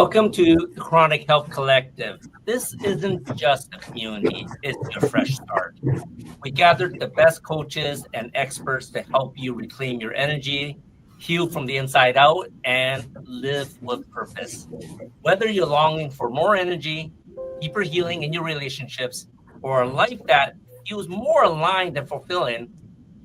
Welcome to the Chronic Health Collective. This isn't just a community, it's your fresh start. We gathered the best coaches and experts to help you reclaim your energy, heal from the inside out, and live with purpose. Whether you're longing for more energy, deeper healing in your relationships, or a life that feels more aligned and fulfilling,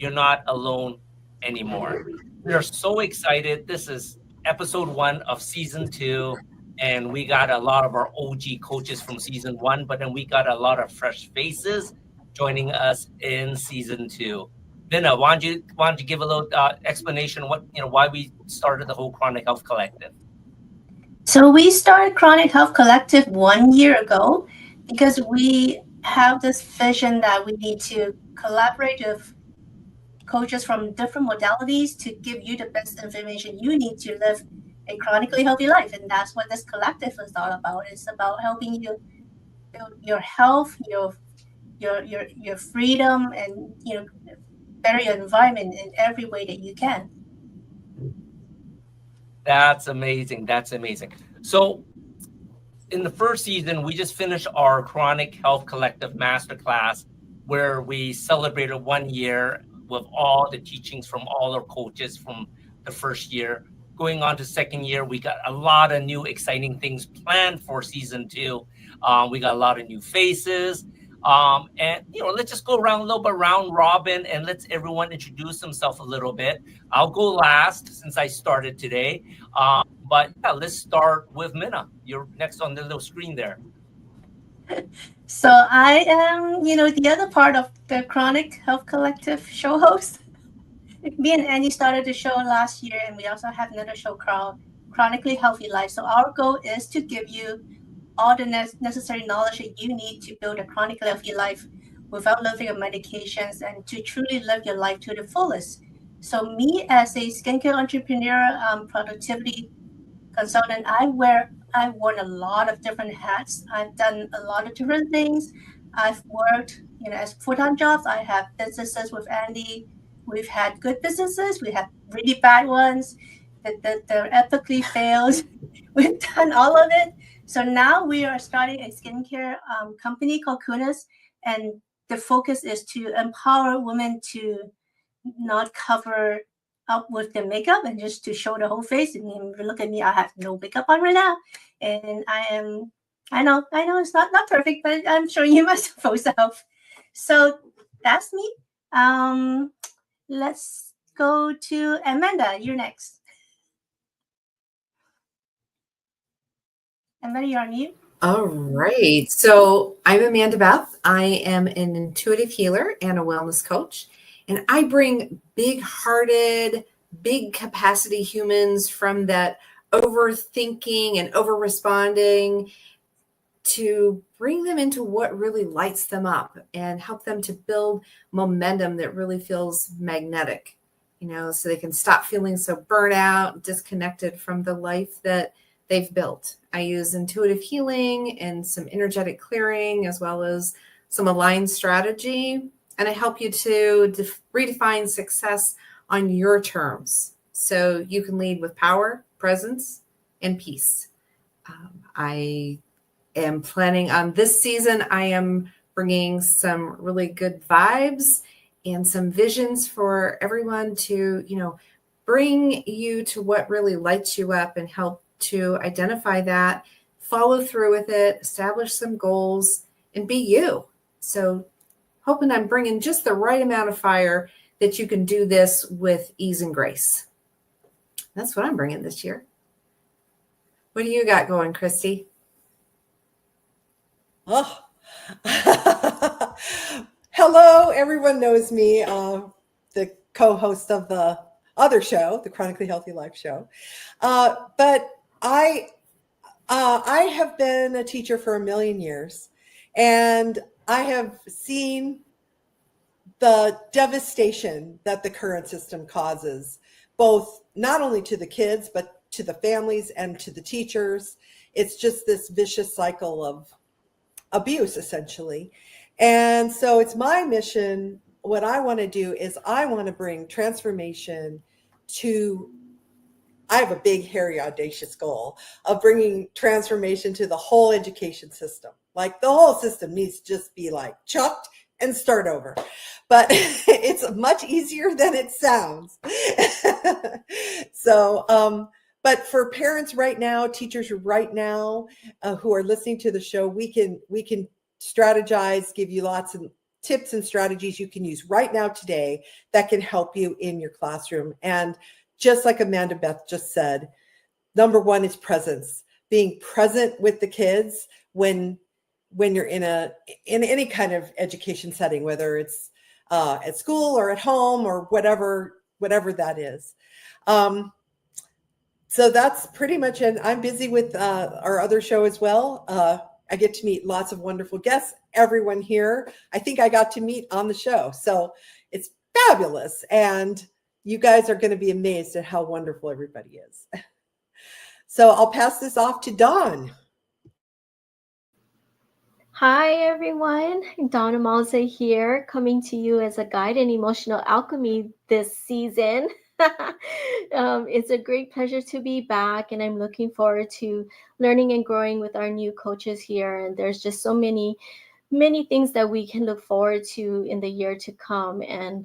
you're not alone anymore. We are so excited. This is episode 1 of season 2, and we got a lot of our OG coaches from season 1, but then we got a lot of fresh faces joining us in season 2. Vinna, why don't you give a little explanation why we started the whole Chronic Health Collective? So we started Chronic Health Collective 1 year ago because we have this vision that we need to collaborate with coaches from different modalities to give you the best information you need to live a chronically healthy life. And that's what this collective is all about. It's about helping you build your health, your freedom, and better your environment in every way that you can. That's amazing. That's amazing. So in the first season, we just finished our Chronic Health Collective Masterclass, where we celebrated 1 year with all the teachings from all our coaches from the first year. Going on to second year, we got a lot of new exciting things planned for season 2. We got a lot of new faces. And let's just go around a little bit round robin and let's everyone introduce themselves a little bit. I'll go last since I started today. But yeah, let's start with Minna. You're next on the little screen there. So I am, the other part of the Chronic Health Collective show host. Me and Annie started the show last year, and we also have another show called Chronically Healthy Life. So our goal is to give you all the necessary knowledge that you need to build a chronically healthy life without living on medications and to truly live your life to the fullest. So me as a skincare entrepreneur, productivity consultant, I've worn a lot of different hats. I've done a lot of different things. I've worked, as full-time jobs. I have businesses with Andy. We've had good businesses. We have really bad ones that they're epically failed. We've done all of it. So now we are starting a skincare company called Kunis, and the focus is to empower women to not cover up with the makeup and just to show the whole face. I mean, look at me, I have no makeup on right now, and I know it's not perfect, but I'm showing you my full self. So that's me. Let's go to Amanda. You're next. Amanda, you're on mute. All right. So I'm Amanda Beth. I am an intuitive healer and a wellness coach. And I bring big-hearted, big capacity humans from that overthinking and over-responding to bring them into what really lights them up and help them to build momentum that really feels magnetic, so they can stop feeling so burnt out, disconnected from the life that they've built. I use intuitive healing and some energetic clearing as well as some aligned strategy. And I help you to redefine success on your terms so you can lead with power, presence, and peace. I am planning on this season. I am bringing some really good vibes and some visions for everyone to, bring you to what really lights you up and help to identify that, follow through with it, establish some goals, and be you. So hoping I'm bringing just the right amount of fire that you can do this with ease and grace. That's what I'm bringing this year. What do you got going, Christy? Oh, hello. Everyone knows me, the co-host of the other show, the Chronically Healthy Life show. But I have been a teacher for 1,000,000 years, and I have seen the devastation that the current system causes, both not only to the kids, but to the families and to the teachers. It's just this vicious cycle of abuse, essentially. And so it's my mission. What I want to do is I want to bring transformation to I have a big, hairy, audacious goal of bringing transformation to the whole education system. Like the whole system needs to just be like chucked and start over. But it's much easier than it sounds. So, but for parents right now, teachers right now who are listening to the show, we can strategize, give you lots of tips and strategies you can use right now today that can help you in your classroom. And just like Amanda Beth just said, number one is presence, being present with the kids when you're in any kind of education setting, whether it's at school or at home or whatever that is. So that's pretty much it. I'm busy with our other show as well. I get to meet lots of wonderful guests. Everyone here, I think I got to meet on the show. So it's fabulous. And you guys are going to be amazed at how wonderful everybody is. So I'll pass this off to Dawn. Hi, everyone. Dawn Amalza here, coming to you as a guide in emotional alchemy this season. It's a great pleasure to be back, and I'm looking forward to learning and growing with our new coaches here. And there's just so many things that we can look forward to in the year to come. And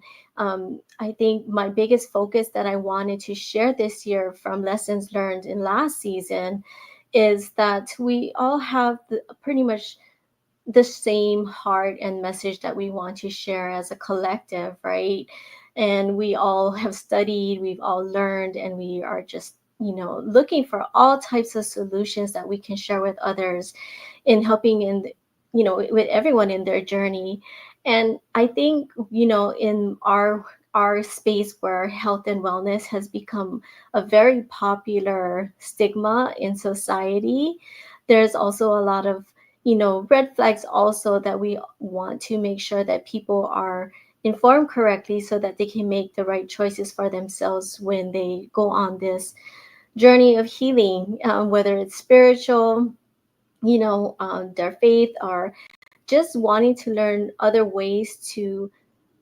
I think my biggest focus that I wanted to share this year from lessons learned in last season is that we all have pretty much the same heart and message that we want to share as a collective, right? And we all have studied, we've all learned, and we are just, looking for all types of solutions that we can share with others in helping with everyone in their journey. And I think, in our space where health and wellness has become a very popular stigma in society, there's also a lot of red flags also that we want to make sure that people are informed correctly so that they can make the right choices for themselves when they go on this journey of healing, whether it's spiritual, their faith, or just wanting to learn other ways to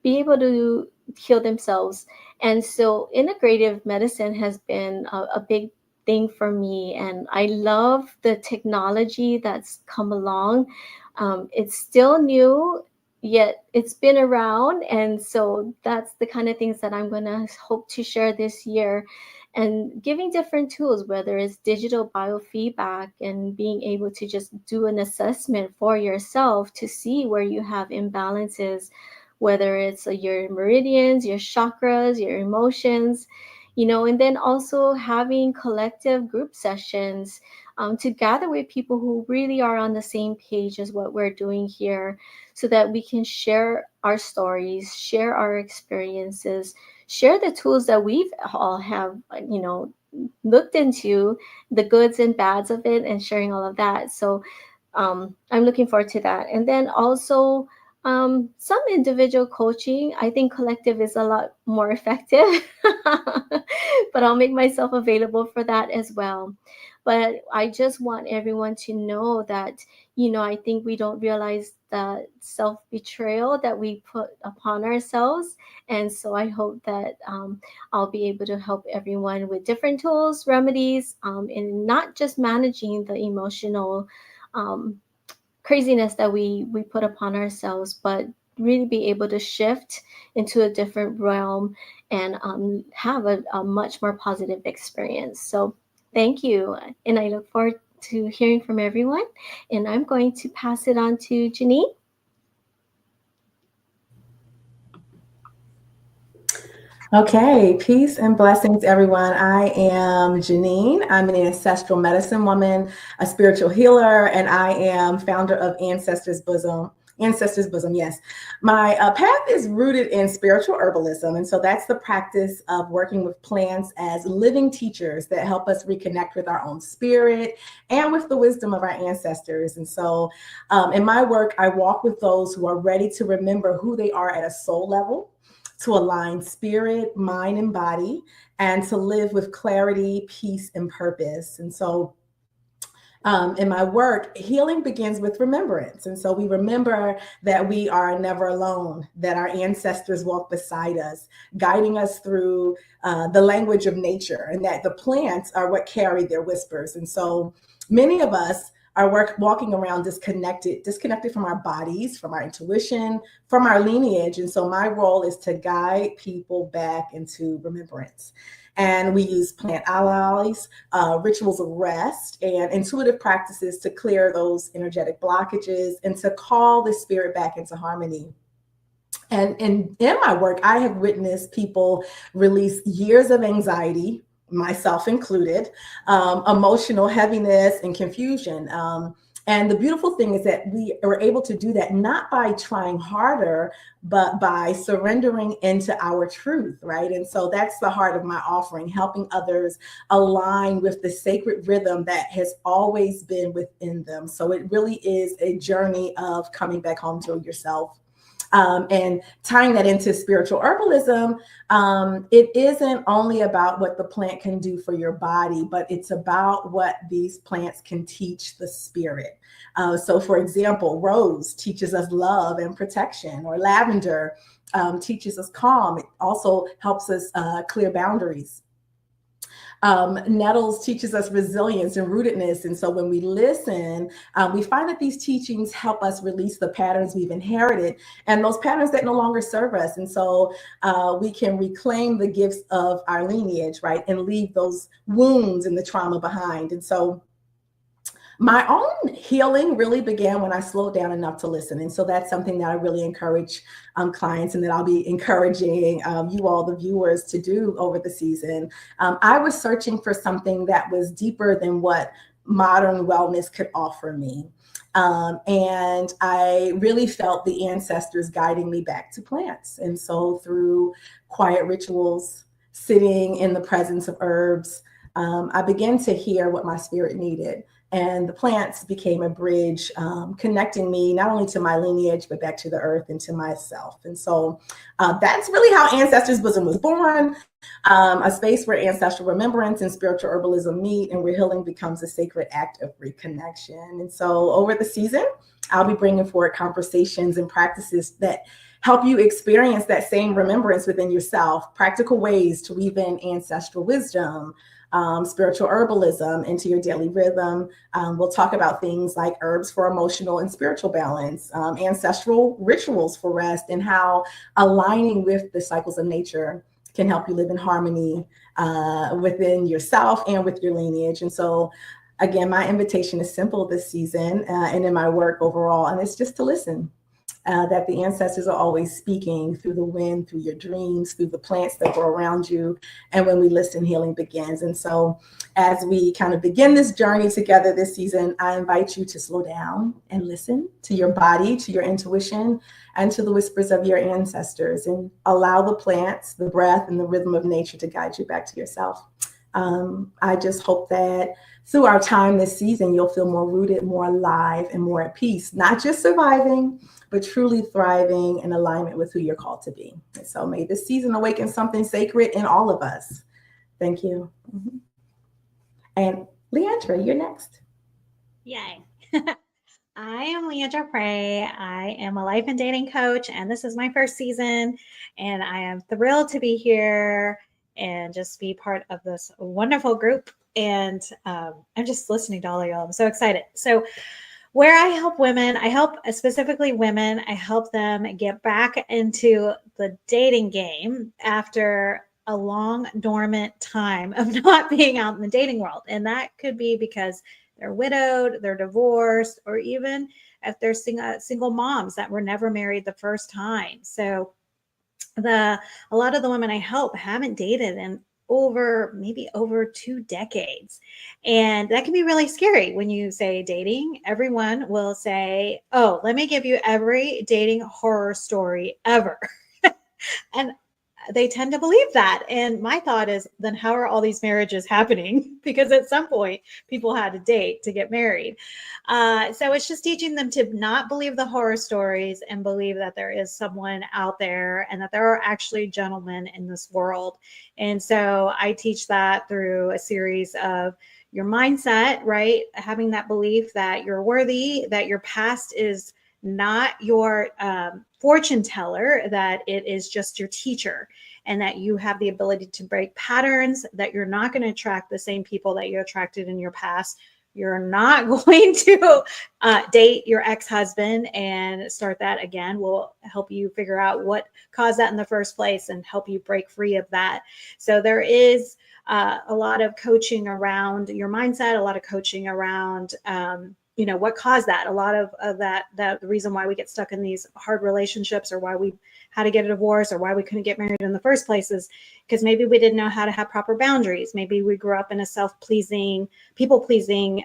be able to heal themselves. And so integrative medicine has been a big thing for me. And I love the technology that's come along. It's still new, yet it's been around. And so that's the kind of things that I'm going to hope to share this year, and giving different tools, whether it's digital biofeedback and being able to just do an assessment for yourself to see where you have imbalances, whether it's your meridians, your chakras, your emotions, and then also having collective group sessions to gather with people who really are on the same page as what we're doing here, so that we can share our stories, share our experiences, share the tools that we've all have, looked into, the goods and bads of it, and sharing all of that. So I'm looking forward to that. And then also some individual coaching. I think collective is a lot more effective, but I'll make myself available for that as well. But I just want everyone to know that, I think we don't realize the self-betrayal that we put upon ourselves. And so I hope that I'll be able to help everyone with different tools, remedies, in not just managing the emotional craziness that we put upon ourselves, but really be able to shift into a different realm and have a much more positive experience. So thank you. And I look forward to hearing from everyone. And I'm going to pass it on to Janine. Okay, peace and blessings, everyone. I am Janine. I'm an ancestral medicine woman, a spiritual healer, and I am founder of Ancestors Bosom. Yes. My path is rooted in spiritual herbalism. And so that's the practice of working with plants as living teachers that help us reconnect with our own spirit and with the wisdom of our ancestors. And so in my work, I walk with those who are ready to remember who they are at a soul level, to align spirit, mind, and body, and to live with clarity, peace, and purpose. And so in my work, healing begins with remembrance. And so we remember that we are never alone, that our ancestors walk beside us, guiding us through the language of nature, and that the plants are what carry their whispers. And so many of us are walking around disconnected from our bodies, from our intuition, from our lineage. And so my role is to guide people back into remembrance. And we use plant allies, rituals of rest, and intuitive practices to clear those energetic blockages and to call the spirit back into harmony. And in my work, I have witnessed people release years of anxiety, myself included, emotional heaviness and confusion. And the beautiful thing is that we are able to do that not by trying harder, but by surrendering into our truth, right? And so that's the heart of my offering, helping others align with the sacred rhythm that has always been within them. So it really is a journey of coming back home to yourself. And tying that into spiritual herbalism, it isn't only about what the plant can do for your body, but it's about what these plants can teach the spirit. So for example, rose teaches us love and protection, or lavender teaches us calm. It also helps us clear boundaries. Nettles teaches us resilience and rootedness. And so when we listen, we find that these teachings help us release the patterns we've inherited and those patterns that no longer serve us. And so we can reclaim the gifts of our lineage, right? And leave those wounds and the trauma behind. And so my own healing really began when I slowed down enough to listen. And so that's something that I really encourage clients, and that I'll be encouraging you all, the viewers, to do over the season. I was searching for something that was deeper than what modern wellness could offer me. And I really felt the ancestors guiding me back to plants. And so through quiet rituals, sitting in the presence of herbs, I began to hear what my spirit needed. And the plants became a bridge, connecting me not only to my lineage, but back to the earth and to myself. And so that's really how Ancestors Bosom was born, a space where ancestral remembrance and spiritual herbalism meet, and where healing becomes a sacred act of reconnection. And so over the season, I'll be bringing forward conversations and practices that help you experience that same remembrance within yourself, practical ways to weave in ancestral wisdom, spiritual herbalism into your daily rhythm. We'll talk about things like herbs for emotional and spiritual balance, ancestral rituals for rest, and how aligning with the cycles of nature can help you live in harmony within yourself and with your lineage. And so, again, my invitation is simple this season and in my work overall, and it's just to listen. That the ancestors are always speaking through the wind, through your dreams, through the plants that grow around you. And when we listen, healing begins. And so as we kind of begin this journey together this season, I invite you to slow down and listen to your body, to your intuition, and to the whispers of your ancestors, and allow the plants, the breath, and the rhythm of nature to guide you back to yourself. I just hope that through our time this season, you'll feel more rooted, more alive, and more at peace, not just surviving, but truly thriving in alignment with who you're called to be. And so may this season awaken something sacred in all of us. Thank you. Mm-hmm. And Leandra, you're next. Yay. I am Leandra Prey. I am a life and dating coach, and this is my first season, and I am thrilled to be here and just be part of this wonderful group. And I'm just listening to all of y'all. I'm so excited. So where I help women, I help specifically women, I help them get back into the dating game after a long dormant time of not being out in the dating world. And that could be because they're widowed, they're divorced, or even if they're single moms that were never married the first time. So a lot of the women I help haven't dated in maybe over 2 decades. And that can be really scary when you say dating. Everyone will say, oh, let me give you every dating horror story ever. And they tend to believe that. And my thought is, then how are all these marriages happening? Because at some point, people had to date to get married. So it's just teaching them to not believe the horror stories and believe that there is someone out there and that there are actually gentlemen in this world. And so I teach that through a series of your mindset, right? Having that belief that you're worthy, that your past is not your fortune teller, that it is just your teacher, and that you have the ability to break patterns, that you're not going to attract the same people that you attracted in your past. You're not going to date your ex-husband and start that again. We'll help you figure out what caused that in the first place and help you break free of that. So there is a lot of coaching around your mindset, a lot of coaching around what caused that. A lot of that the reason why we get stuck in these hard relationships, or why we had to get a divorce, or why we couldn't get married in the first place, is because maybe we didn't know how to have proper boundaries. Maybe we grew up in a self-pleasing, people-pleasing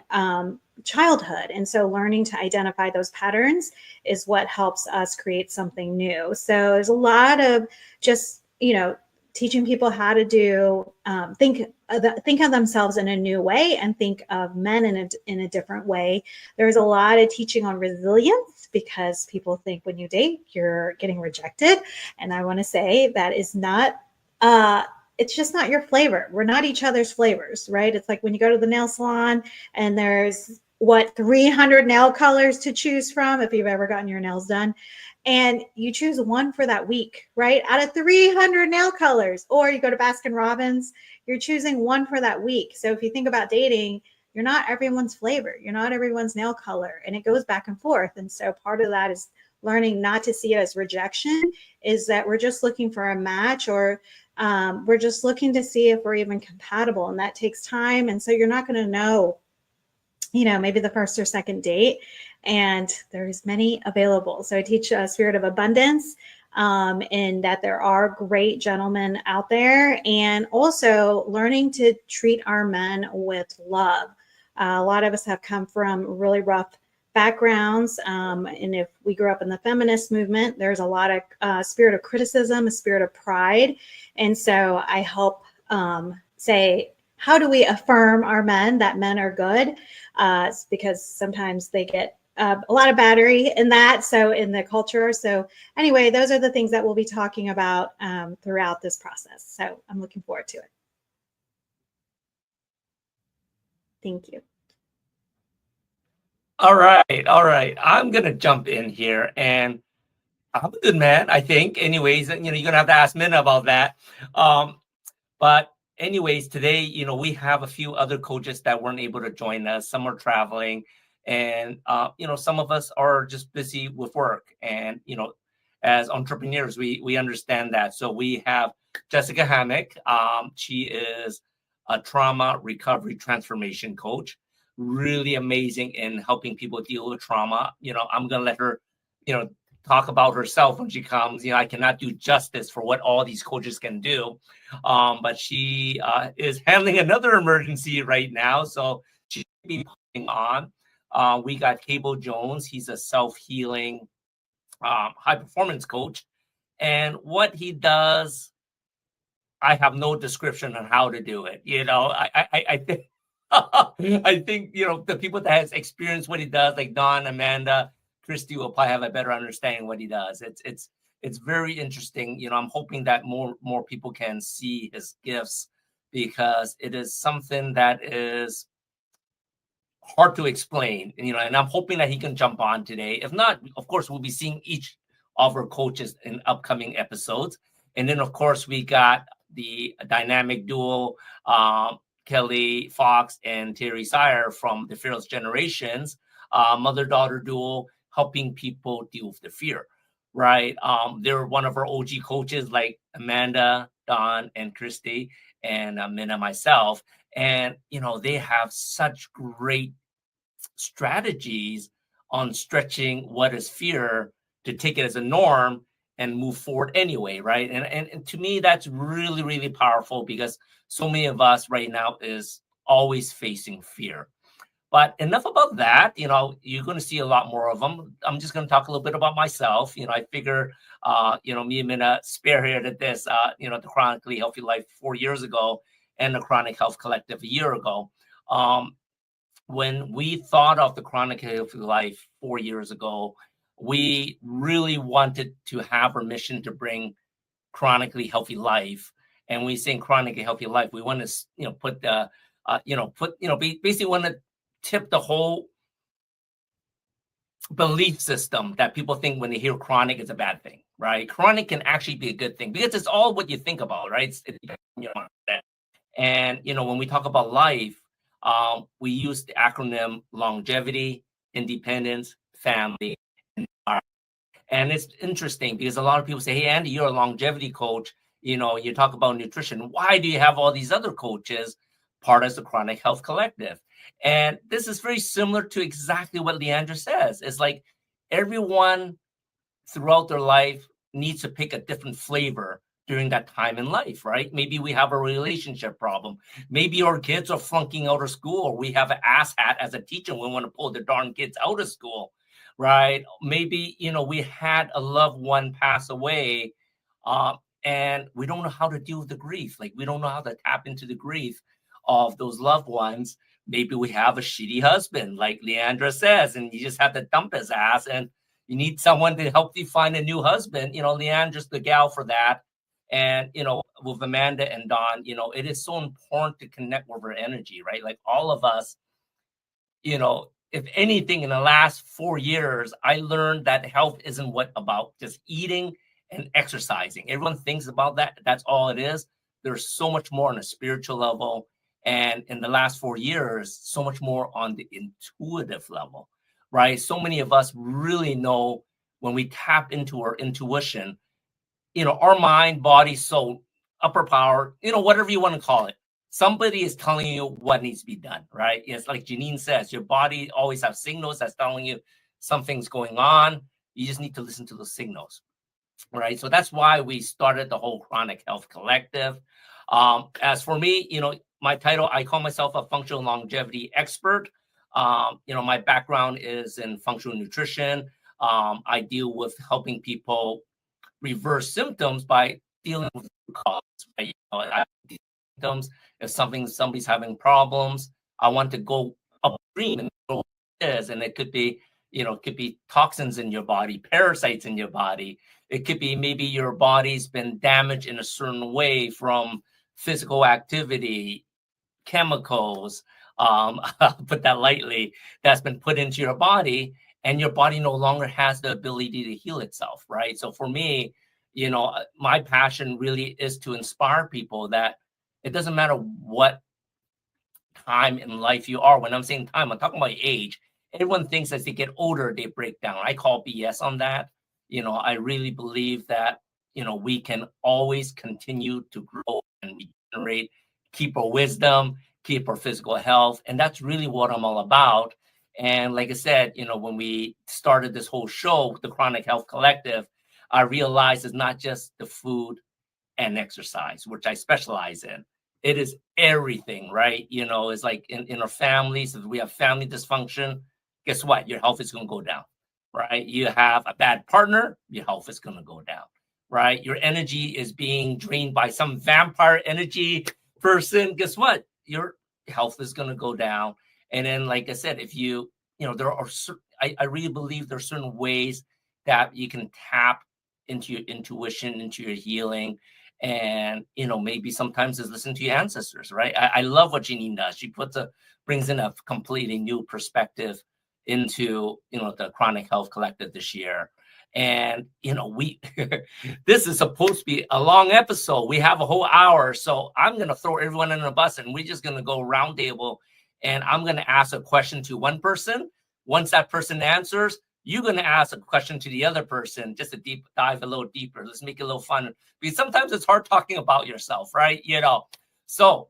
childhood. And so learning to identify those patterns is what helps us create something new. So there's a lot of just, teaching people how to do think of themselves in a new way, and think of men in a different way. There's a lot of teaching on resilience, because people think when you date you're getting rejected, and I want to say that is not it's just not your flavor. We're not each other's flavors, right? It's like when you go to the nail salon and there's 300 nail colors to choose from, if you've ever gotten your nails done, and you choose one for that week, right? Out of 300 nail colors. Or you go to Baskin Robbins, you're choosing one for that week. So if you think about dating, you're not everyone's flavor. You're not everyone's nail color. And it goes back and forth. And so part of that is learning not to see it as rejection, is that we're just looking for a match, or we're just looking to see if we're even compatible. And that takes time. And so you're not going to know, maybe the first or second date. And there's many available. So I teach a spirit of abundance, in that there are great gentlemen out there, and also learning to treat our men with love. A lot of us have come from really rough backgrounds. And if we grew up in the feminist movement, there's a lot of spirit of criticism, a spirit of pride. And so I help say, how do we affirm our men, that men are good? Because sometimes they get a lot of battery in that, so in the culture. So anyway, those are the things that we'll be talking about throughout this process. So I'm looking forward to it. Thank you. All right. I'm gonna jump in here, and I'm a good man, I think. Anyways, you're gonna have to ask Minna about that. But anyways, today, we have a few other coaches that weren't able to join us. Some are traveling, and some of us are just busy with work. And as entrepreneurs, we understand that. So we have Jessica Hammock. She is a trauma recovery transformation coach. Really amazing in helping people deal with trauma. I'm gonna let her, talk about herself when she comes. I cannot do justice for what all these coaches can do. But she is handling another emergency right now, so she should be putting on. We got Cable Jones. He's a self-healing high performance coach, and what he does, I have no description on how to do it. I think I think the people that has experienced what he does, like Don, Amanda, Christy, will probably have a better understanding what he does. It's very interesting. I'm hoping that more people can see his gifts, because it is something that is hard to explain. And I'm hoping that he can jump on today. If not, of course, we'll be seeing each of our coaches in upcoming episodes. And then, of course, we got the dynamic duo, Kelly Fox and Terry Sire from the Fearless Generations, mother-daughter duo, helping people deal with the fear, right? They're one of our OG coaches, like Amanda, Don, and Christy, and Minna, myself. And, they have such great strategies on stretching what is fear to take it as a norm and move forward anyway, right? And to me, that's really, really powerful, because so many of us right now is always facing fear. But enough about that. You're going to see a lot more of them. I'm just going to talk a little bit about myself. I figure, me and Minna spearheaded this, the Chronically Healthy Life 4 years ago, and the Chronic Health Collective a year ago. When we thought of the Chronic Healthy Life 4 years ago, we really wanted to have our mission to bring chronically healthy life. And we say chronically healthy life, we want to, put the basically want to tip the whole belief system that people think when they hear chronic is a bad thing, right? Chronic can actually be a good thing because it's all what you think about, right? And when we talk about life, we use the acronym longevity, independence, family, and art. And it's interesting because a lot of people say, "Hey, Andy, you're a longevity coach. You talk about nutrition. Why do you have all these other coaches part as the Chronic Health Collective?" And this is very similar to exactly what Leandra says. It's like everyone throughout their life needs to pick a different flavor during that time in life, right? Maybe we have a relationship problem. Maybe our kids are flunking out of school, or we have an ass hat as a teacher and we want to pull the darn kids out of school, right? Maybe, we had a loved one pass away, and we don't know how to deal with the grief. Like, we don't know how to tap into the grief of those loved ones. Maybe we have a shitty husband, like Leandra says, and you just have to dump his ass, and you need someone to help you find a new husband. Leandra's the gal for that. And, with Amanda and Dawn, it is so important to connect with our energy, right? Like, all of us, if anything, in the last 4 years, I learned that health isn't about just eating and exercising. Everyone thinks about that. That's all it is. There's so much more on a spiritual level. And in the last 4 years, so much more on the intuitive level, right? So many of us really know when we tap into our intuition, our mind, body, soul, upper power, whatever you want to call it. Somebody is telling you what needs to be done, right? It's like Janine says, your body always has signals that's telling you something's going on. You just need to listen to those signals, right? So that's why we started the whole Chronic Health Collective. As for me, my title, I call myself a functional longevity expert. My background is in functional nutrition. I deal with helping people reverse symptoms by dealing with cause. Right? Symptoms. If somebody's having problems, I want to go upstream and know what it is, and it could be, toxins in your body, parasites in your body. It could be maybe your body's been damaged in a certain way from physical activity, chemicals, I'll put that lightly, that's been put into your body, and your body no longer has the ability to heal itself, right? So for me, my passion really is to inspire people that it doesn't matter what time in life you are. When I'm saying time, I'm talking about age. Everyone thinks as they get older, they break down. I call BS on that. I really believe that, we can always continue to grow and regenerate, keep our wisdom, keep our physical health. And that's really what I'm all about. And like I said, when we started this whole show, the Chronic Health Collective, I realized it's not just the food and exercise, which I specialize in. It is everything, right? It's like in our families, if we have family dysfunction, guess what? Your health is going to go down, right? You have a bad partner, your health is going to go down, right? Your energy is being drained by some vampire energy person. Guess what? Your health is going to go down. And then, like I said, if there are, I really believe there are certain ways that you can tap into your intuition, into your healing. And, maybe sometimes is listen to your ancestors, right? I love what Janine does. She brings in a completely new perspective into, the Chronic Health Collective this year. And, this is supposed to be a long episode. We have a whole hour. So I'm going to throw everyone in a bus and we're just going to go round table. And I'm going to ask a question to one person. Once that person answers, you're going to ask a question to the other person, just to deep dive a little deeper. Let's make it a little fun. Because sometimes it's hard talking about yourself, right? So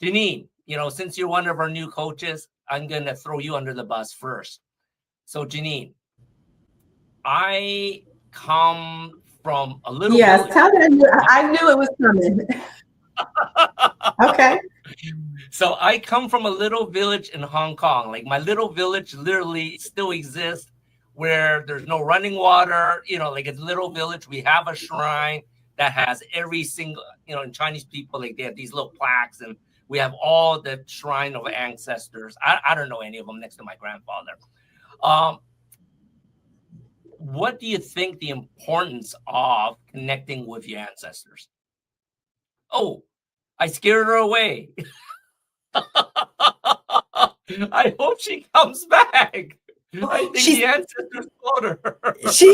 Janine, since you're one of our new coaches, I'm going to throw you under the bus first. So Janine, I come from a little village. How did I knew it was coming. Okay. So I come from a little village in Hong Kong. Like, my little village literally still exists, where there's no running water. Like, it's a little village. We have a shrine that has every single, in Chinese people, like, they have these little plaques, and we have all the shrine of ancestors. I don't know any of them next to my grandfather. What do you think the importance of connecting with your ancestors? Oh, I scared her away. I hope she comes back. I think She's- the ancestors called her. She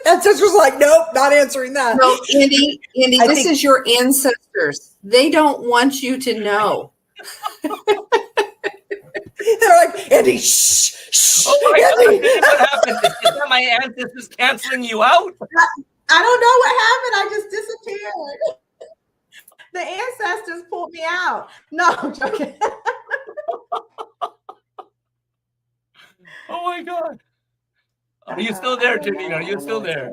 ancestors like, nope, not answering that. No, Andy, I this think- is your ancestors. They don't want you to know. They're like, Andy, shh, shh, Oh my God, Andy. what happened? Is that my ancestors canceling you out? I don't know what happened. I just disappeared. The ancestors pulled me out. No, I'm joking. Oh my God. Are you still there, Janine? Are you still there?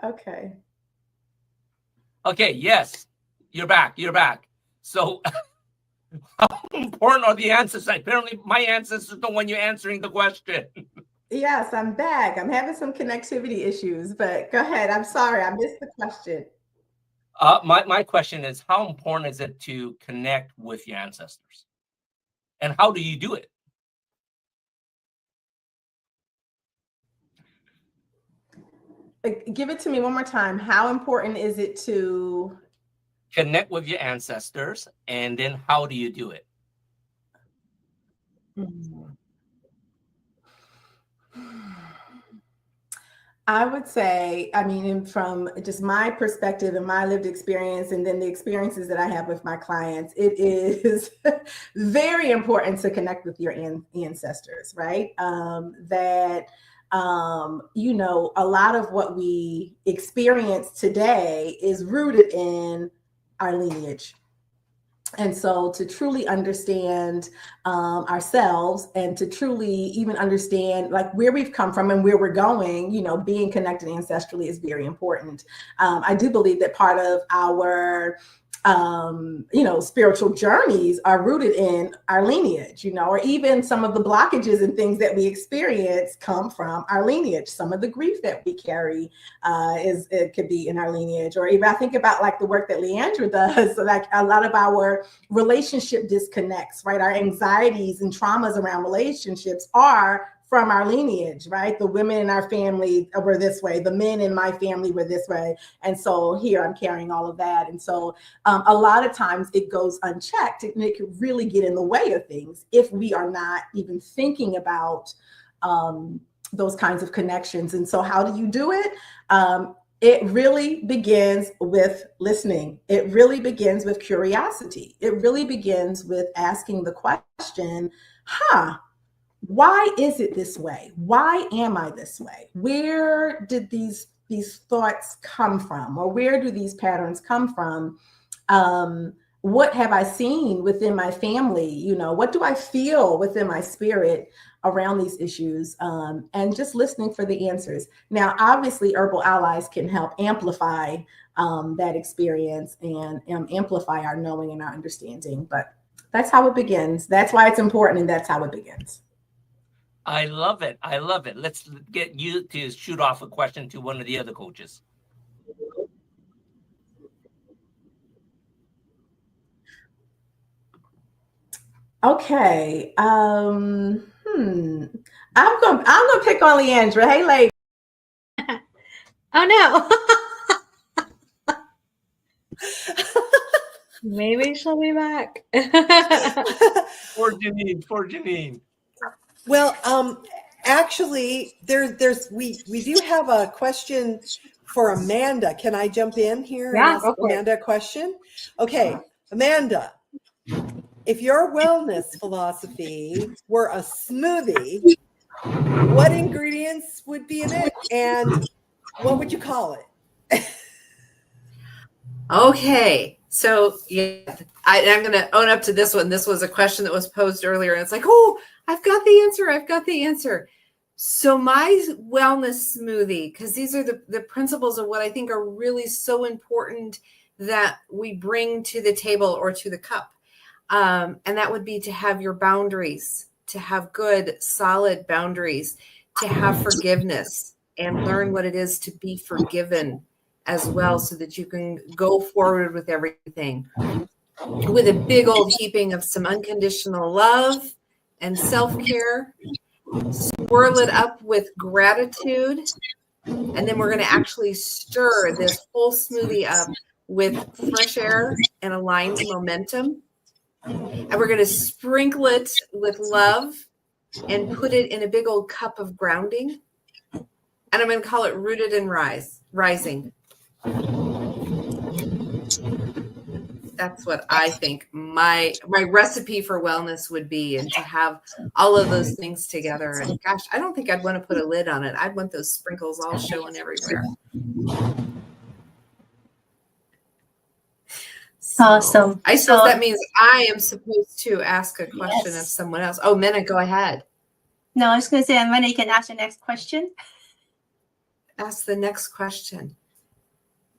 Okay. Okay, yes. You're back. You're back. So how important are the ancestors? Apparently my ancestors don't want you answering the question. Yes, I'm back. I'm having some connectivity issues, but go ahead. I'm sorry. I missed the question. My question is, how important is it to connect with your ancestors? And how do you do it? Give it to me one more time. How important is it to Connect with your ancestors, and then how do you do it? I would say, I mean, from just my perspective and my lived experience, and then the experiences that I have with my clients, it is very important to connect with your ancestors, right? You know, a lot of what we experience today is rooted in our lineage. And so to truly understand ourselves and to truly even understand like where we've come from and where we're going, you know, being connected ancestrally is very important. I do believe that part of our you know, spiritual journeys are rooted in our lineage, you know, or even some of the blockages and things that we experience come from our lineage. Some of the grief that we carry it could be in our lineage, or even I think about like the work that Leandra does, so like a lot of our relationship disconnects, right? Our anxieties and traumas around relationships are from our lineage, right? The women in our family were this way, the men in my family were this way. And so here I'm carrying all of that. And so a lot of times it goes unchecked and it can really get in the way of things if we are not even thinking about those kinds of connections. And so how do you do it? It really begins with listening. It really begins with curiosity. It really begins with asking the question, why is it this way? Why am I this way? Where did these thoughts come from? Or where do these patterns come from? What have I seen within my family? You know, what do I feel within my spirit around these issues? And just listening for the answers. Now, obviously, Herbal Allies can help amplify that experience and amplify our knowing and our understanding. But that's how it begins. That's why it's important, and that's how it begins. I love it. I love it. Let's get you to shoot off a question to one of the other coaches. Okay. I'm gonna pick on Leandra. Hey, lady. Oh no. Maybe she'll be back. For Janine. Well, actually, we do have a question for Amanda. Can I jump in here and ask Amanda a question? Okay, Amanda, if your wellness philosophy were a smoothie, what ingredients would be in it, and what would you call it? Okay. So yeah, I'm going to own up to this one. This was a question that was posed earlier. And it's like, oh, I've got the answer. I've got the answer. So my wellness smoothie, because these are the principles of what I think are really so important that we bring to the table or to the cup. And that would be to have your boundaries, to have good, solid boundaries, to have forgiveness and learn what it is to be forgiven as well, so that you can go forward with everything with a big old heaping of some unconditional love and self-care. Swirl it up with gratitude, and then we're going to actually stir this whole smoothie up with fresh air and aligned momentum. And we're going to sprinkle it with love and put it in a big old cup of grounding. And I'm going to call it Rooted and Rising. That's what I think my recipe for wellness would be, and to have all of those things together. And gosh, I don't think I'd want to put a lid on it. I'd want those sprinkles all showing everywhere. So, awesome. I suppose that means I am supposed to ask a question of someone else. Oh, Minna, go ahead. No, I was going to say, Minna, you can ask the next question. Ask the next question.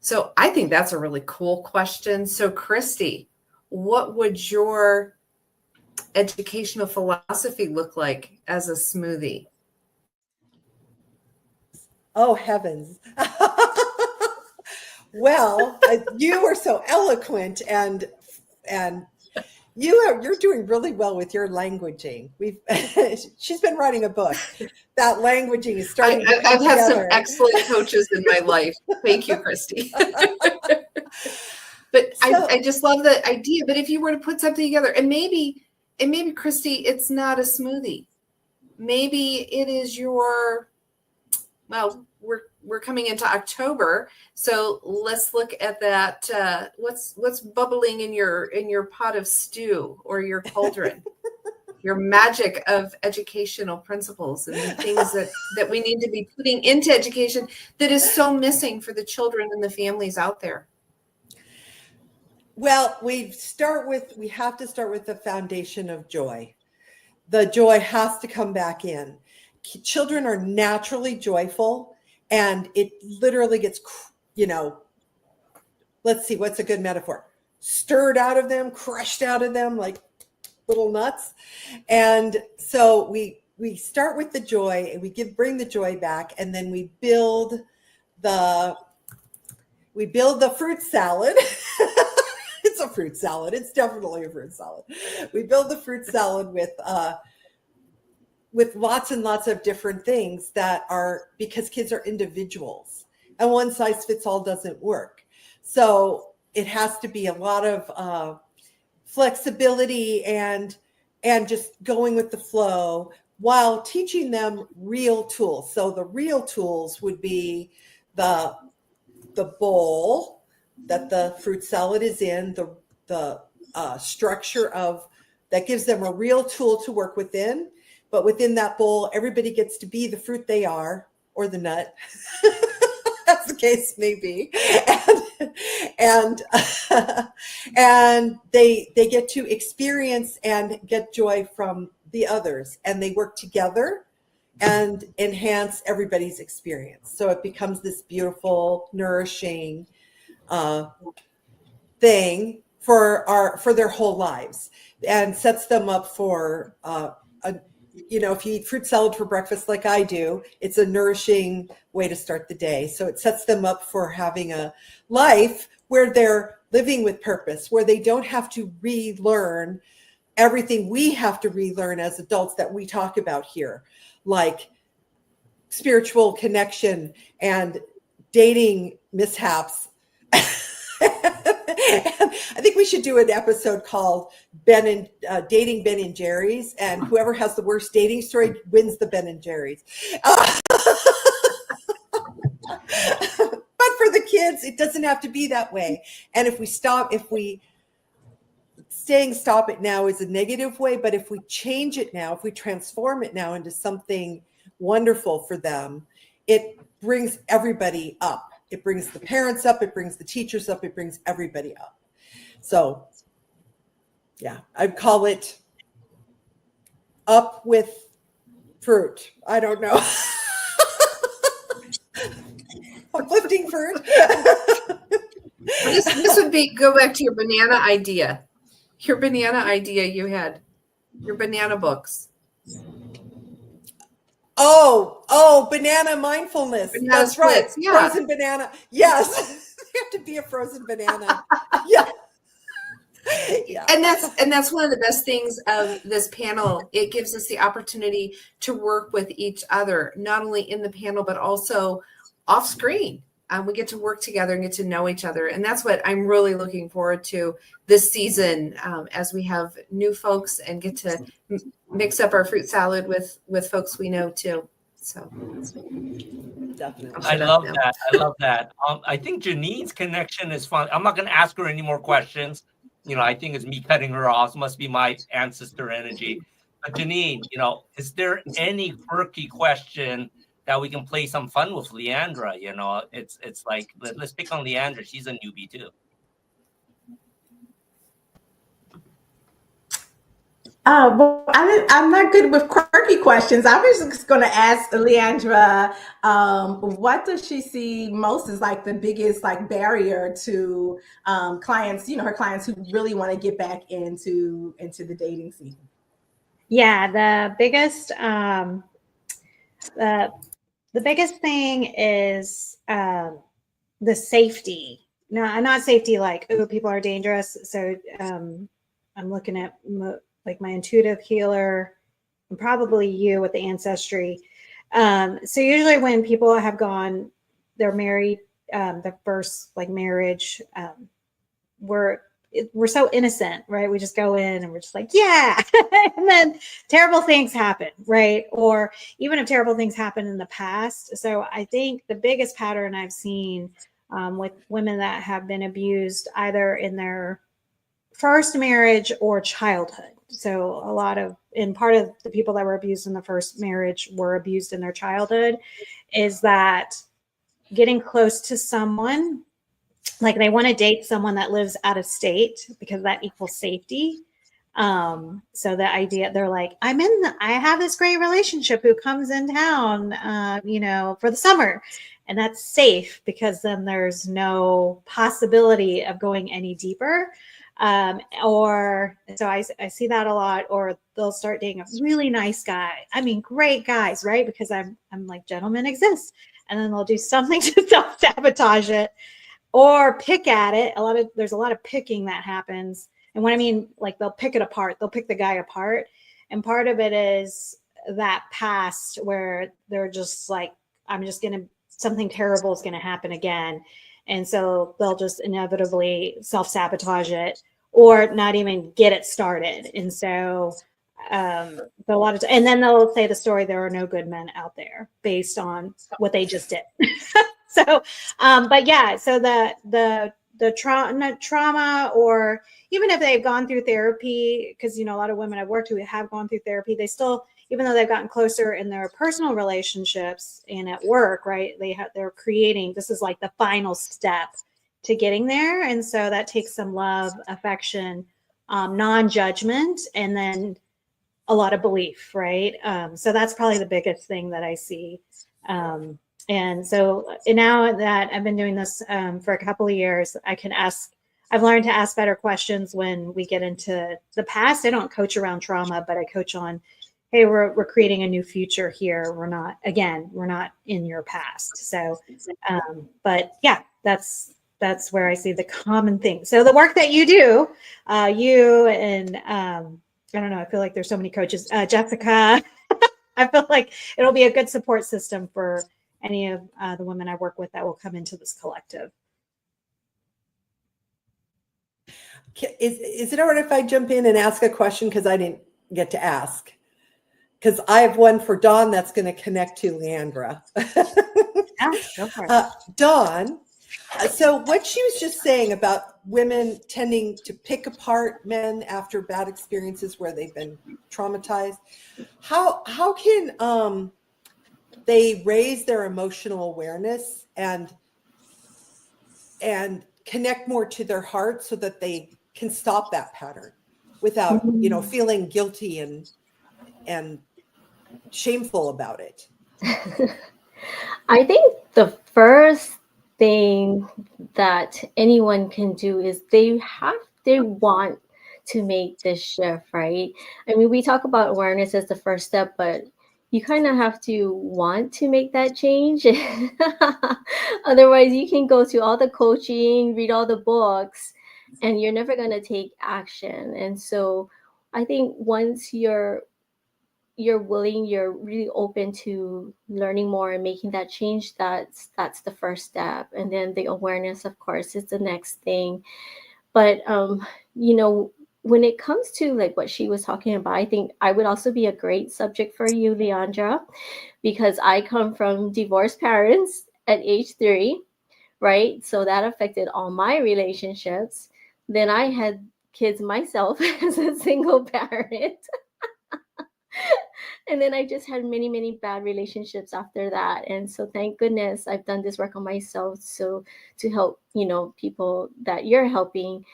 So I think that's a really cool question. So Christy, what would your educational philosophy look like as a smoothie? Oh, heavens. Well, you are so eloquent, and you're doing really well with your languaging. She's been writing a book. That languaging is starting to come I've had together. some excellent coaches in my life. Thank you, Christy. But I just love the idea. But if you were to put something together, and maybe Christy, it's not a smoothie. Maybe it is your, well, we're coming into October, so let's look at that. What's bubbling in your pot of stew or your cauldron? Your magic of educational principles and the things that we need to be putting into education that is so missing for the children and the families out there. Well, we have to start with the foundation of joy. The joy has to come back in. Children are naturally joyful, and it literally gets, let's see, what's a good metaphor? Stirred out of them, crushed out of them like little nuts. And so we start with the joy, and we bring the joy back, and then we build the fruit salad. It's a fruit salad. It's definitely a fruit salad. We build the fruit salad with lots and lots of different things that are, because kids are individuals, and one size fits all doesn't work. So it has to be a lot of flexibility and just going with the flow while teaching them real tools. So the real tools would be the bowl that the fruit salad is in, the structure of that gives them a real tool to work within. But within that bowl, everybody gets to be the fruit they are, or the nut, as the case may be, and they get to experience and get joy from the others, and they work together and enhance everybody's experience. So it becomes this beautiful, nourishing thing for their whole lives, and sets them up for if you eat fruit salad for breakfast like I do, it's a nourishing way to start the day. So it sets them up for having a life where they're living with purpose, where they don't have to relearn everything we have to relearn as adults that we talk about here, like spiritual connection and dating mishaps. I think we should do an episode called Dating Ben and Jerry's, and whoever has the worst dating story wins the Ben and Jerry's. But for the kids, it doesn't have to be that way. And if we stop it now is a negative way, but if we change it now, if we transform it now into something wonderful for them, it brings everybody up. It brings the parents up, it brings the teachers up, it brings everybody up. So, yeah, I'd call it up with fruit. I don't know. Uplifting fruit. This would be, go back to your banana idea. Your banana idea you had. Your banana books. Oh, banana mindfulness. Banana That's splits, right. yeah. Frozen banana. Yes. They have to be a frozen banana. Yeah. Yeah. And that's one of the best things of this panel. It gives us the opportunity to work with each other, not only in the panel, but also off screen. we get to work together and get to know each other. And that's what I'm really looking forward to this season, as we have new folks and get to mix up our fruit salad with folks we know too. So Definitely. I love that. I love that. I think Janine's connection is fun. I'm not going to ask her any more questions. I think it's me cutting her off. It must be my ancestor energy. But Janine, is there any quirky question that we can play some fun with Leandra? It's like, let's pick on Leandra. She's a newbie too. Well, I'm not good with quirky questions. I was just going to ask Leandra, what does she see most as like the biggest like barrier to clients, her clients who really want to get back into the dating scene? Yeah, the biggest thing is the safety. No, not safety like, oh, people are dangerous. So I'm looking at like my intuitive healer and probably you with the ancestry. So usually when people have they're married, the first like marriage, we're so innocent, right? We just go in and we're just like, yeah. And then terrible things happen, right? Or even if terrible things happen in the past. So I think the biggest pattern I've seen with women that have been abused either in their first marriage or childhood. So part of the people that were abused in the first marriage were abused in their childhood, is that getting close to someone, like they want to date someone that lives out of state because that equals safety. So the idea, they're like, I have this great relationship who comes in town, for the summer, and that's safe because then there's no possibility of going any deeper. Or so I see that a lot, or they'll start dating a really nice guy. I mean, great guys, right? Because I'm like, gentlemen exist. And then they'll do something to self-sabotage it or pick at it. There's a lot of picking that happens. And what I mean, like they'll pick it apart, they'll pick the guy apart. And part of it is that past where they're just like, something terrible is going to happen again. And so they'll just inevitably self-sabotage it or not even get it started. And so and then they'll say the story, there are no good men out there, based on what they just did. So, but yeah, so the trauma, or even if they've gone through therapy, because, a lot of women I've worked with have gone through therapy, they still, even though they've gotten closer in their personal relationships and at work, right, they're creating, this is like the final step to getting there. And so that takes some love, affection, non-judgment, and then a lot of belief, right? So that's probably the biggest thing that I see. And so now that I've been doing this for a couple of years, I've learned to ask better questions when we get into the past. I don't coach around trauma, but I coach on, hey, we're creating a new future here. We're not in your past. So, but yeah, that's where I see the common thing. So the work that you do, you and I don't know, I feel like there's so many coaches, Jessica, I feel like it'll be a good support system for any of the women I work with that will come into this collective. Is it all right if I jump in and ask a question? Because I didn't get to ask. Because I have one for Dawn that's going to connect to Leandra. Yeah, go for it. Dawn, so what she was just saying about women tending to pick apart men after bad experiences where they've been traumatized, how can they raise their emotional awareness and connect more to their heart so that they can stop that pattern without, feeling guilty and shameful about it? I think the first thing that anyone can do is they want to make this shift, right? I mean, we talk about awareness as the first step, but you kind of have to want to make that change. Otherwise, you can go to all the coaching, read all the books, and you're never going to take action. And so I think once you're you're willing, you're really open to learning more and making that change, that's the first step. And then the awareness, of course, is the next thing. But you know, when it comes to like what she was talking about, I think I would also be a great subject for you, Leandra, because I come from divorced parents at age 3, right? So that affected all my relationships. Then I had kids myself as a single parent. And then I just had many, many bad relationships after that. And so thank goodness I've done this work on myself. So to help, you know, people that you're helping,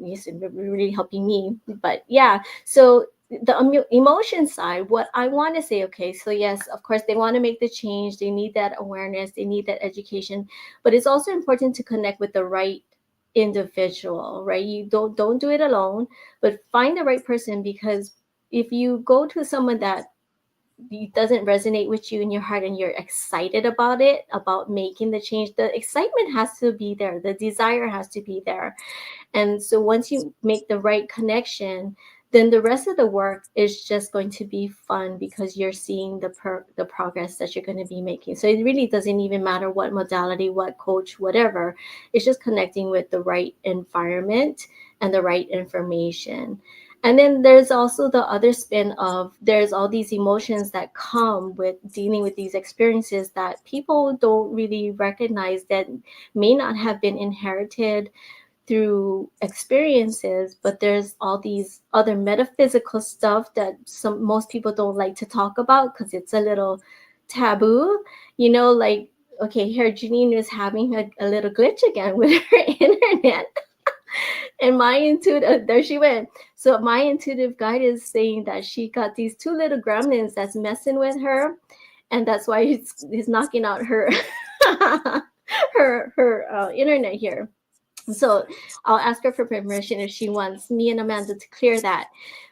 yes, really helping me. But yeah, so the emotion side, what I want to say, okay, so yes, of course, they want to make the change. They need that awareness. They need that education. But it's also important to connect with the right individual, right? You don't do it alone, but find the right person, because if you go to someone that it doesn't resonate with you in your heart and you're excited about it, about making the change, the excitement has to be there, the desire has to be there. And so once you make the right connection, then the rest of the work is just going to be fun, because you're seeing the progress that you're going to be making. So it really doesn't even matter what modality, what coach, whatever. It's just connecting with the right environment and the right information. And then there's also the other spin of there's all these emotions that come with dealing with these experiences that people don't really recognize, that may not have been inherited through experiences, but there's all these other metaphysical stuff that most people don't like to talk about because it's a little taboo. You know, like, okay, here Janine is having a little glitch again with her internet. And my intuitive, there she went. So my intuitive guide is saying that she got these 2 little gremlins that's messing with her, and that's why he's knocking out her her internet here. So I'll ask her for permission if she wants me and Amanda to clear that.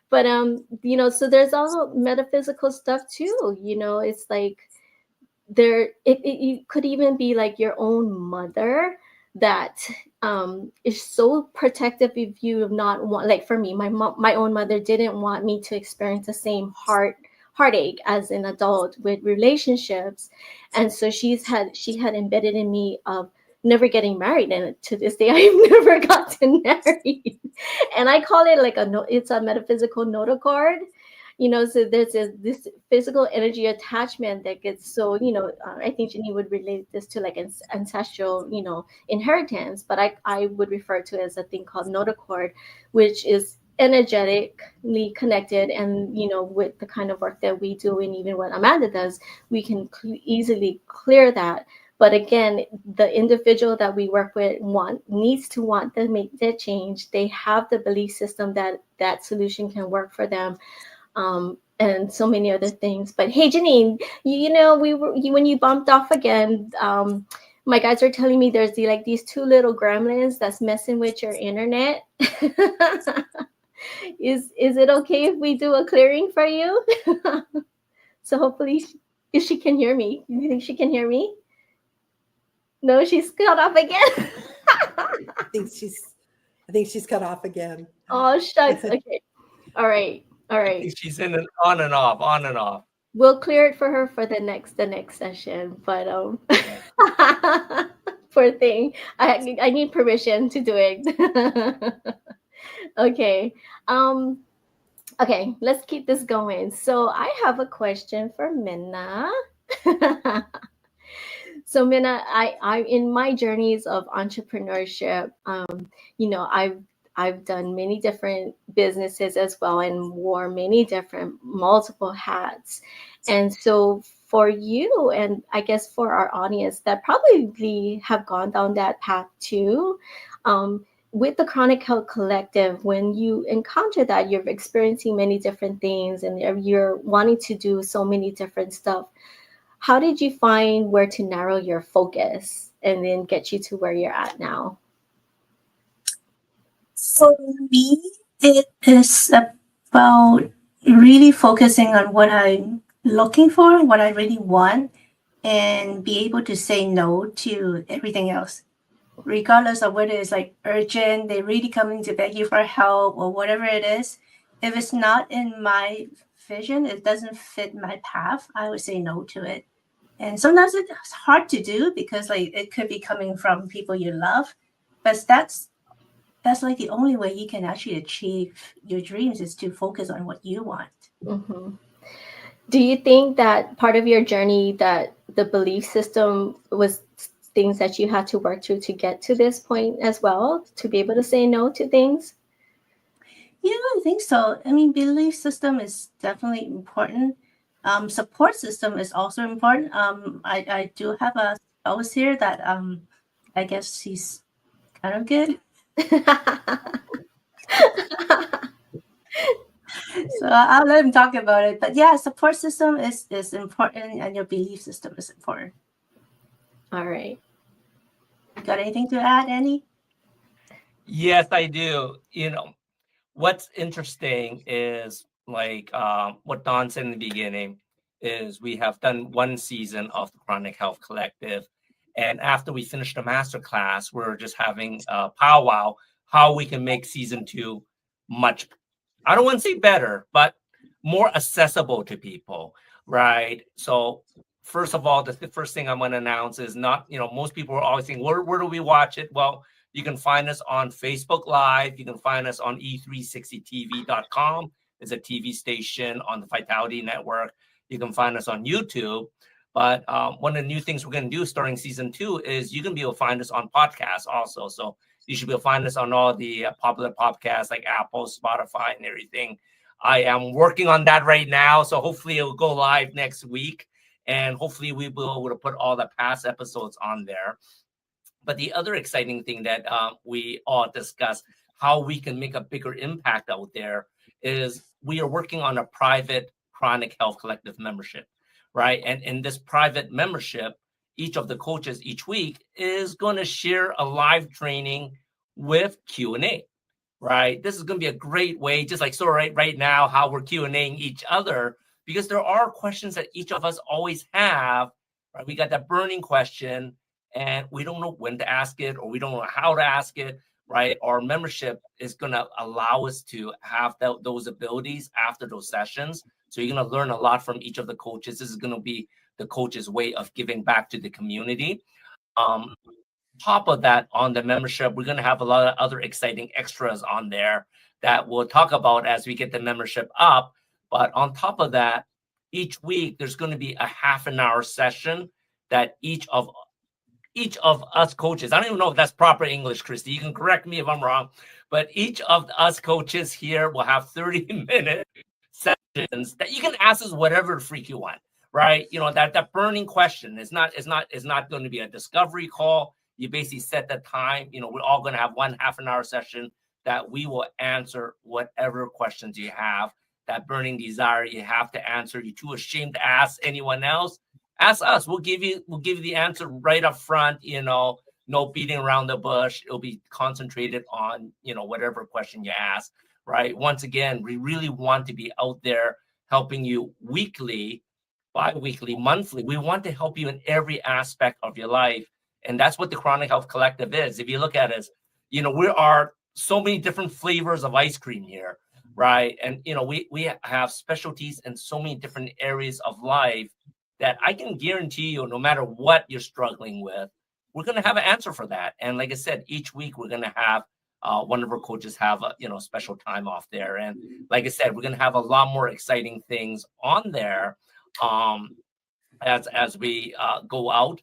But you know, so there's also metaphysical stuff too. You know, it's like it could even be like your own mother that is so protective of you, of not want, like for me, my own mother didn't want me to experience the same heartache as an adult with relationships. And so she had embedded in me of never getting married, and to this day I've never gotten married. And I call it like it's a metaphysical notochord. You know, so there's this physical energy attachment that gets so, you know, I think Jenny would relate this to like ancestral, you know, inheritance, but I would refer to it as a thing called notochord, which is energetically connected. And, you know, with the kind of work that we do, and even what Amanda does, we can easily clear that. But again, the individual that we work with needs to want to make that change. They have the belief system that that solution can work for them. And so many other things. But hey, Janine, you know, when you bumped off again, my guys are telling me there's these 2 little gremlins that's messing with your internet. Is it okay if we do a clearing for you? So hopefully, if she can hear me, you think she can hear me? No, she's cut off again. I think she's cut off again. Oh shucks. Okay. All right. I think she's in an on and off. We'll clear it for her for the next session. But poor thing. I need permission to do it. Okay. Okay, let's keep this going. So I have a question for Minna. So Minna, I in my journeys of entrepreneurship, you know, I've done many different businesses as well, and wore many different multiple hats. And so for you, and I guess for our audience that probably have gone down that path too, with the Chronic Health Collective, when you encounter that you're experiencing many different things and you're wanting to do so many different stuff, how did you find where to narrow your focus and then get you to where you're at now? For me, it is about really focusing on what I'm looking for, what I really want, and be able to say no to everything else, regardless of whether it's like urgent, they really coming to beg you for help or whatever it is. If it's not in my vision, it doesn't fit my path, I would say no to it. And sometimes it's hard to do because like it could be coming from people you love, but that's like the only way you can actually achieve your dreams is to focus on what you want. Mm-hmm. Do you think that part of your journey, that the belief system was things that you had to work through to get to this point as well, to be able to say no to things? Yeah, I think so. I mean, belief system is definitely important. Support system is also important. I do have a spouse here that I guess she's kind of good. So I'll let him talk about it. But yeah, support system is important, and your belief system is important. All right. Got anything to add, Annie? Yes, I do. What's interesting is like what Don said in the beginning is we have done one season of the Chronic Health Collective. And after we finished the master class, we're just having a powwow how we can make season 2 much, I don't want to say better, but more accessible to people, right? So first of all, the first thing I'm going to announce is not, most people are always saying, where do we watch it? Well, you can find us on Facebook Live. You can find us on e360tv.com. It's a TV station on the Vitality Network. You can find us on YouTube. But one of the new things we're going to do starting season 2 is you can be able to find us on podcasts also. So you should be able to find us on all the popular podcasts like Apple, Spotify, and everything. I am working on that right now. So hopefully it will go live next week. And hopefully we will be able to put all the past episodes on there. But the other exciting thing that we all discuss how we can make a bigger impact out there is we are working on a private Chronic Health Collective membership, right? And in this private membership, each of the coaches each week is going to share a live training with Q&A, right? This is going to be a great way, just like so right now, how we're Q&Aing each other, because there are questions that each of us always have, right? We got that burning question, and we don't know when to ask it, or we don't know how to ask it, right? Our membership is going to allow us to have those abilities after those sessions. So you're going to learn a lot from each of the coaches. This is going to be the coach's way of giving back to the community. Top of that, on the membership, we're going to have a lot of other exciting extras on there that we'll talk about as we get the membership up. But on top of that, each week, there's going to be a half an hour session that each of us coaches, I don't even know if that's proper English, Christy, you can correct me if I'm wrong, but each of us coaches here will have 30-minute sessions that you can ask us whatever freak you want, right? That burning question is not going to be a discovery call. You basically set the time. We're all going to have one half an hour session that we will answer whatever questions you have, that burning desire you have to answer. You're too ashamed to ask anyone else. Ask us. We'll give you the answer right up front. No beating around the bush. It'll be concentrated on whatever question you ask. Right. Once again, we really want to be out there helping you weekly, bi-weekly, monthly. We want to help you in every aspect of your life. And that's what the Chronic Health Collective is. If you look at us, we are so many different flavors of ice cream here. Right. And, we have specialties in so many different areas of life that I can guarantee you, no matter what you're struggling with, we're going to have an answer for that. And like I said, each week we're going to have one of our coaches have a special time off there. And like I said, we're going to have a lot more exciting things on there as we go out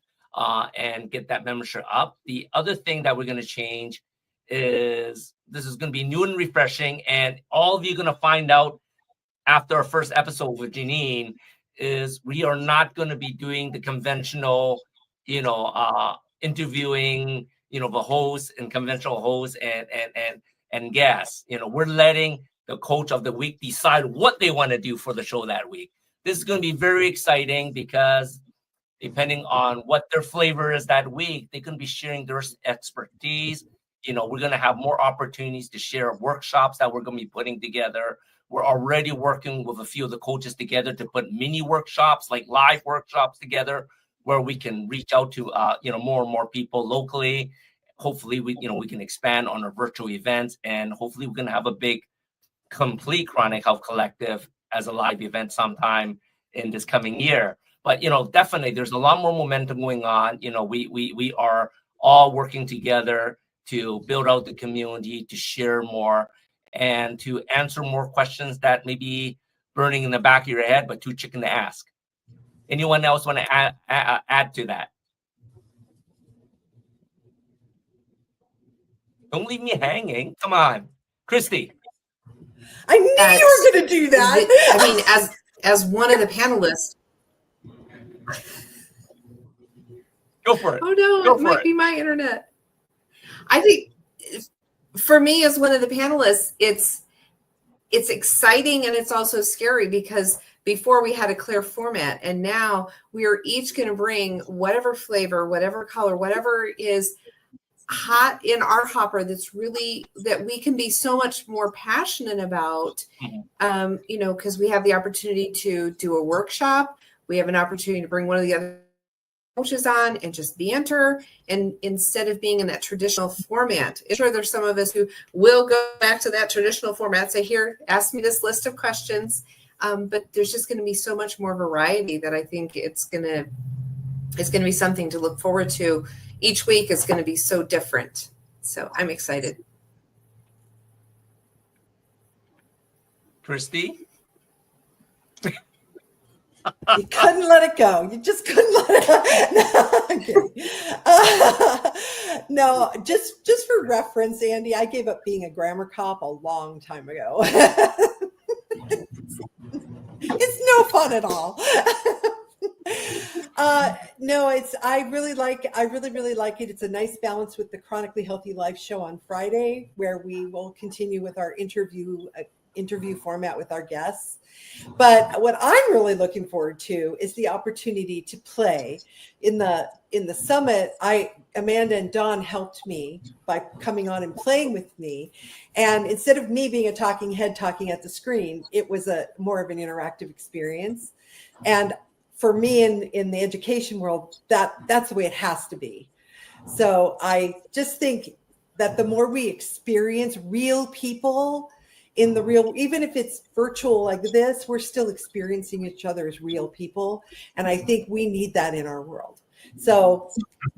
and get that membership up. The other thing that we're going to change is this is going to be new and refreshing. And all of you are going to find out after our first episode with Janine is we are not going to be doing the conventional, interviewing, the host and conventional hosts and guests. We're letting the coach of the week decide what they want to do for the show that week. This is going to be very exciting because depending on what their flavor is that week, they're going to be sharing their expertise. We're going to have more opportunities to share workshops that we're going to be putting together. We're already working with a few of the coaches together to put mini workshops, like live workshops together, where we can reach out to more and more people locally. Hopefully, we can expand on our virtual events, and hopefully, we're going to have a big, complete Chronic Health Collective as a live event sometime in this coming year. But definitely there's a lot more momentum going on. We are all working together to build out the community, to share more, and to answer more questions that may be burning in the back of your head, but too chicken to ask. Anyone else want to add to that? Don't leave me hanging. Come on, Christy. I knew you were going to do that. I mean, as one of the panelists. Go for it. Oh no, it might be my internet. I think for me as one of the panelists, it's exciting and it's also scary, because before we had a clear format, and now we are each going to bring whatever flavor, whatever color, whatever is hot in our hopper that we can be so much more passionate about, because we have the opportunity to do a workshop. We have an opportunity to bring one of the other coaches on and just banter, and instead of being in that traditional format. I'm sure there's some of us who will go back to that traditional format, say, here, ask me this list of questions, but there's just going to be so much more variety that I think it's going to be something to look forward to. Each week is going to be so different, so I'm excited. Christy? You couldn't let it go. You just couldn't let it go. No, just for reference, Andy, I gave up being a grammar cop a long time ago. It's no fun at all. No, I really like it. It's a nice balance with the Chronically Healthy Life show on Friday, where we will continue with our interview format with our guests. But what I'm really looking forward to is the opportunity to play in the summit. Amanda and Dawn helped me by coming on and playing with me. And instead of me being a talking head talking at the screen, it was more of an interactive experience. And for me in the education world, that's the way it has to be. So I just think that the more we experience real people in the real, even if it's virtual like this, we're still experiencing each other as real people. And I think we need that in our world. So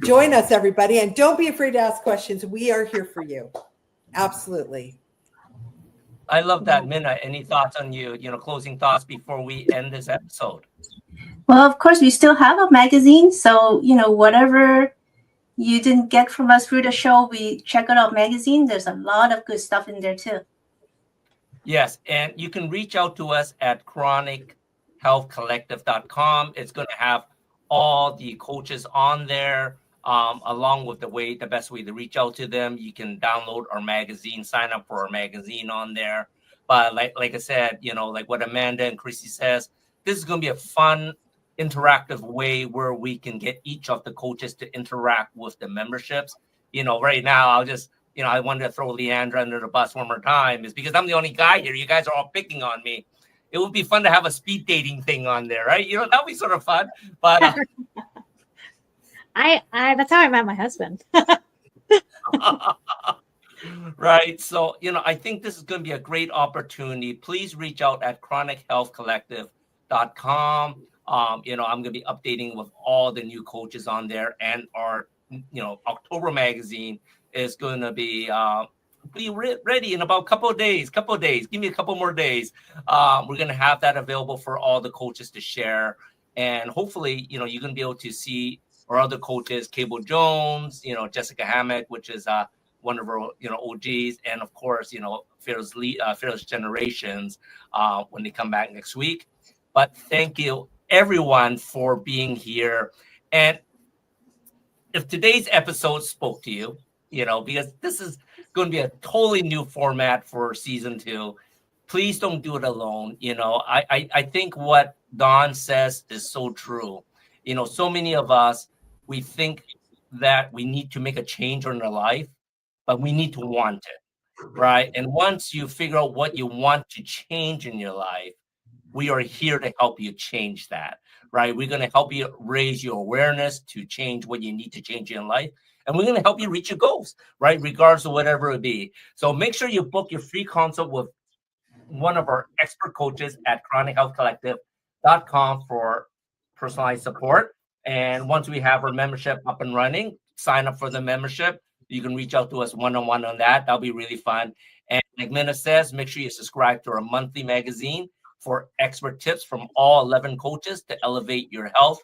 join us, everybody. And don't be afraid to ask questions. We are here for you. Absolutely. I love that. Minna, any thoughts on closing thoughts before we end this episode? Well, of course, we still have a magazine. So, whatever you didn't get from us through the show, we check out our magazine. There's a lot of good stuff in there too. Yes, and you can reach out to us at chronichealthcollective.com. It's going to have all the coaches on there, along with the best way to reach out to them. You can download our magazine, sign up for our magazine on there. But like I said, like what Amanda and Chrissy says, this is going to be a fun, interactive way where we can get each of the coaches to interact with the memberships. Right now, I wanted to throw Leandra under the bus one more time, is because I'm the only guy here. You guys are all picking on me. It would be fun to have a speed dating thing on there, right? That'd be sort of fun. But that's how I met my husband. Right. So, I think this is going to be a great opportunity. Please reach out at chronichealthcollective.com. I'm going to be updating with all the new coaches on there, and our, October magazine is going to be ready in about a couple of days. Give me a couple more days. We're going to have that available for all the coaches to share. And hopefully, you're going to be able to see our other coaches, Cable Jones, Jessica Hammock, which is one of our, OGs. And of course, Fearless Generations when they come back next week. But thank you, everyone, for being here. And if today's episode spoke to you, because this is going to be a totally new format for season 2. Please don't do it alone. I think what Dawn says is so true. So many of us, we think that we need to make a change in our life, but we need to want it, right? And once you figure out what you want to change in your life, we are here to help you change that, right? We're going to help you raise your awareness to change what you need to change in life. And we're going to help you reach your goals, right? Regardless of whatever it be. So make sure you book your free consult with one of our expert coaches at chronichealthcollective.com for personalized support. And once we have our membership up and running, sign up for the membership. You can reach out to us one-on-one on that. That'll be really fun. And like Minna says, make sure you subscribe to our monthly magazine for expert tips from all 11 coaches to elevate your health,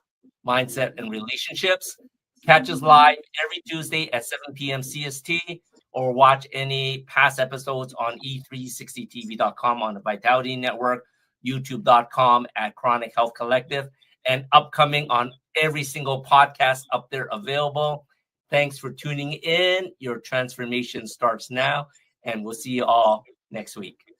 mindset, and relationships. Catch us live every Tuesday at 7 p.m. CST, or watch any past episodes on e360tv.com on the Vitality Network, youtube.com at Chronic Health Collective, and upcoming on every single podcast up there available. Thanks for tuning in. Your transformation starts now, and we'll see you all next week.